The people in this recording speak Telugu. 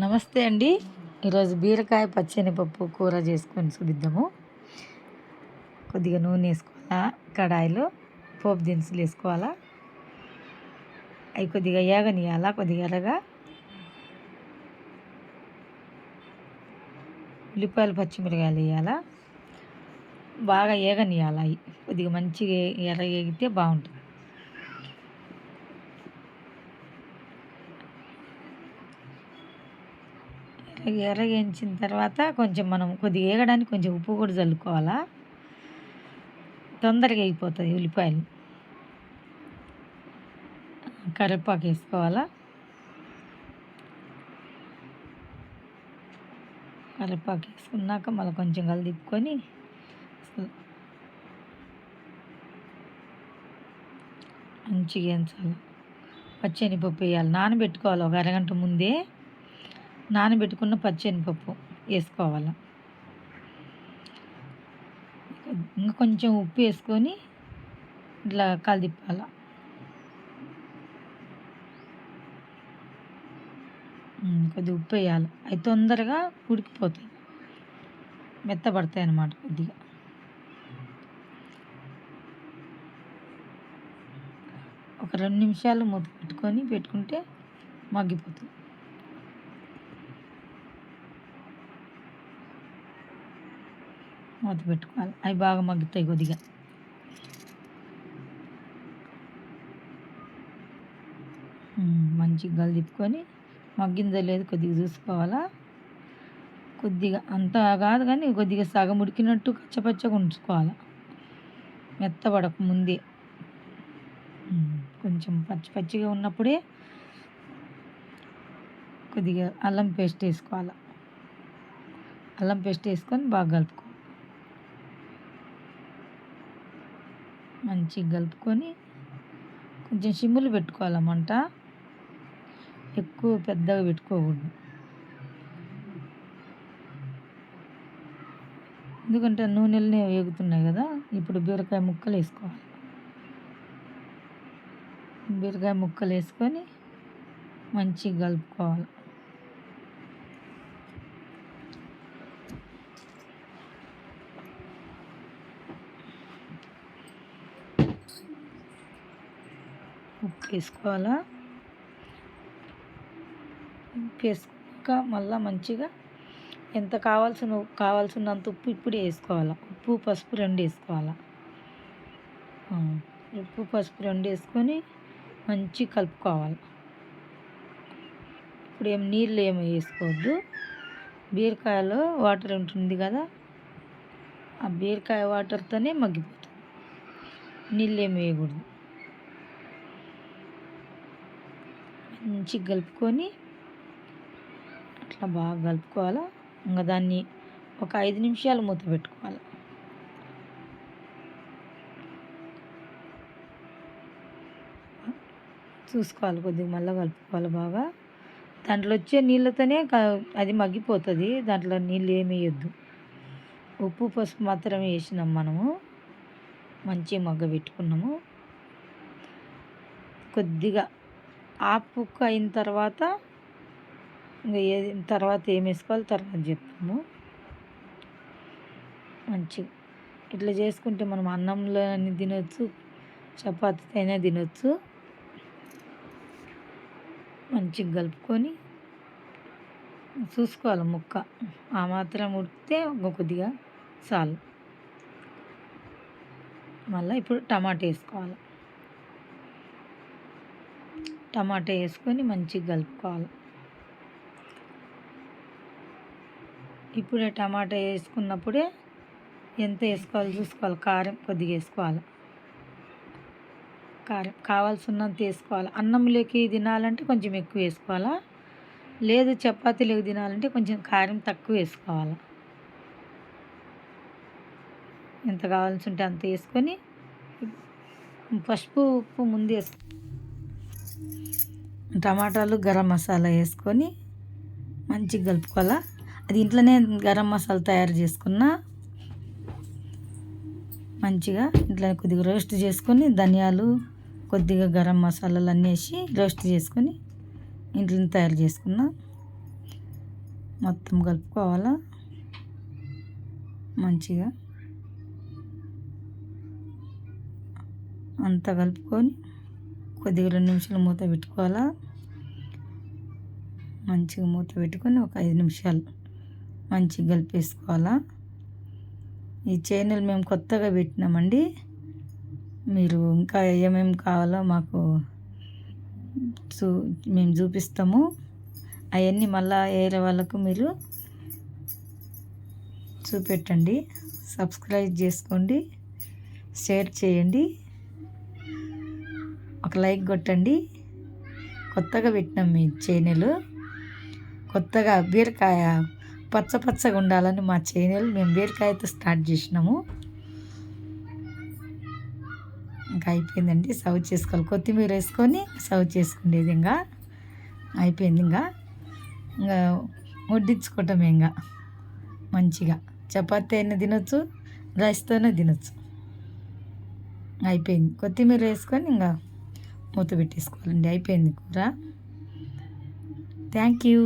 నమస్తే అండి. ఈరోజు బీరకాయ పచ్చెనపప్పు కూర చేసుకొని చూపిద్దాము. కొద్దిగా నూనె వేసుకోవాలా, కడాయిలో పోపు దినుసులు వేసుకోవాలా, అవి కొద్దిగా ఏగనియాలా, కొద్దిగా ఎర్రగా ఉల్లిపాయలు పచ్చిమిరకాయలు వేయాలా, బాగా ఏగనియాల. అవి కొద్దిగా మంచిగా ఎర్ర ఏగితే బాగుంటుంది. ఎర్రగేయించిన తర్వాత కొంచెం మనం కొద్దిగా వేగడానికి కొంచెం ఉప్పు కూడా చల్లుకోవాలా, తొందరగా అయిపోతుంది ఉల్లిపాయలు. కరివేపాకు వేసుకోవాలా, కరివేపాకు వేసుకున్నాక మళ్ళీ కొంచెం తిప్పుకొని మంచిగా వేయించాలి. పచ్చెనపప్పు వేయాలి, నానబెట్టుకోవాలి. ఒక అరగంట ముందే నానబెట్టుకున్న పచ్చెనపప్పు వేసుకోవాలి. ఇంకా కొంచెం ఉప్పు వేసుకొని ఇట్లా కలిదిప్పాలి. కొద్దిగా ఉప్పు వేయాలి, అవి తొందరగా ఉడికిపోతాయి, మెత్తబడతాయి అన్నమాట. కొద్దిగా ఒక 2 నిమిషాలు మూత పెట్టుకుంటే మగ్గిపోతుంది. మూత పెట్టుకోవాలి, అవి బాగా మగ్గుతాయి. కొద్దిగా మంచిగా తిప్పుకొని మగ్గిందో లేదు కొద్దిగా చూసుకోవాలా. కొద్దిగా అంత కాదు కానీ కొద్దిగా సగం ఉడికినట్టు కచ్చపచ్చగా ఉంచుకోవాలి, మెత్తబడక ముందే. కొంచెం పచ్చి పచ్చిగా ఉన్నప్పుడే కొద్దిగా అల్లం పేస్ట్ వేసుకోవాలి. అల్లం పేస్ట్ వేసుకొని బాగా కలుపుకోవాలి. మంచిగా కలుపుకొని కొంచెం సిమ్ములు పెట్టుకోవాలి మంట, ఎక్కువ పెద్దగా పెట్టుకోకూడదు. ఎందుకంటే నూనెలనే వేగుతున్నాయి కదా. ఇప్పుడు బీరకాయ ముక్కలు వేసుకోవాలి. బీరకాయ ముక్కలు వేసుకొని మంచిగా కలుపుకోవాలి. ఉప్పు వేసుకోవాలా. ఉప్పు వేసుకున్నాక మళ్ళీ మంచిగా ఎంత కావాల్సినంత ఉప్పు ఇప్పుడే వేసుకోవాలి. ఉప్పు పసుపు 2 వేసుకోవాలి. ఉప్పు పసుపు 2 వేసుకొని మంచిగా కలుపుకోవాలి. ఇప్పుడు నీళ్ళు ఏమి వేసుకోవద్దు. బీరకాయలో వాటర్ ఉంటుంది కదా, ఆ బీరకాయ వాటర్తోనే మగ్గిపోతుంది. నీళ్ళు ఏమి వేయకూడదు. మంచిగా కలుపుకొని అట్లా బాగా కలుపుకోవాలి. ఇంకా దాన్ని ఒక 5 నిమిషాలు మూత పెట్టుకోవాలి. చూసుకోవాలి, కొద్దిగా మళ్ళీ కలుపుకోవాలి బాగా. దాంట్లో వచ్చే నీళ్ళతోనే అది మగ్గిపోతుంది. దాంట్లో నీళ్ళు ఏమి వేయొద్దు. ఉప్పు పసుపు మాత్రమే వేసినాం మనము. మంచిగా మగ్గబెట్టుకున్నాము. కొద్దిగా కుక్ అయిన తర్వాత ఇంకా తర్వాత ఏం వేసుకోవాలి తర్వాత చెప్తాము. మంచిగా ఇట్లా చేసుకుంటే మనం అన్నంలో తినొచ్చు, చపాతీతో అయినా తినొచ్చు. మంచిగా కలుపుకొని చూసుకోవాలి, ముక్క ఆ మాత్రం ఉడికితే కొద్దిగా చాలు. మళ్ళీ ఇప్పుడు టమాటా వేసుకోవాలి. టమాటా వేసుకొని మంచిగా కలుపుకోవాలి. ఇప్పుడే టమాటా వేసుకున్నప్పుడే ఎంత వేసుకోవాలో చూసుకోవాలి. కారం కొద్దిగా వేసుకోవాలి. కారం కావాల్సినంత వేసుకోవాలి. అన్నంలోకి తినాలంటే కొంచెం ఎక్కువ వేసుకోవాలా, లేదు చపాతీలోకి తినాలంటే కొంచెం కారం తక్కువ వేసుకోవాలి. ఎంత కావాల్సి ఉంటే అంత వేసుకొని పసుపు ఉప్పు ముందు టమాటాలు గరం మసాలా వేసుకొని మంచిగా కలుపుకోవాలా. అది ఇంట్లోనే గరం మసాలా తయారు చేసుకున్న మంచిగా ఇంట్లో కొద్దిగా రోస్ట్ చేసుకొని ధనియాలు కొద్దిగా గరం మసాలాలు అన్నీ వేసి రోస్ట్ చేసుకొని ఇంట్లో తయారు చేసుకున్న మొత్తం కలుపుకోవాలా మంచిగా. అంతా కలుపుకొని కొద్దిగా 2 నిమిషాలు మూత పెట్టుకోవాలా. మంచిగా మూత పెట్టుకొని ఒక 5 నిమిషాలు మంచిగా కలిపేసుకోవాలా. ఈ ఛానల్ మేము కొత్తగా పెట్టినామండి. మీరు ఇంకా ఏమేమి కావాలో మాకు మేము చూపిస్తాము. అవన్నీ మళ్ళా వేరే వాళ్ళకు మీరు చూపెట్టండి. సబ్స్క్రైబ్ చేసుకోండి, షేర్ చేయండి, ఒక లైక్ కొట్టండి. కొత్తగా పెట్టినాం మీ ఛానల్. కొత్తగా బీరకాయ పచ్చగా ఉండాలని మా ఛానల్ మేము బీరకాయతో స్టార్ట్ చేసినాము. ఇంకా అయిపోయిందండి. సర్వ్ చేసుకోవాలి. కొత్తిమీర వేసుకొని సర్వ్ చేసుకునేది. ఇంకా అయిపోయింది. ఇంకా వడ్డించుకోవటమే. ఇంకా మంచిగా చపాతీ అయినా తినొచ్చు, రైస్తోనే తినొచ్చు. అయిపోయింది. కొత్తిమీర వేసుకొని ఇంకా మూత పెట్టేసుకోవాలండి. అయిపోయింది కూర. Thank you.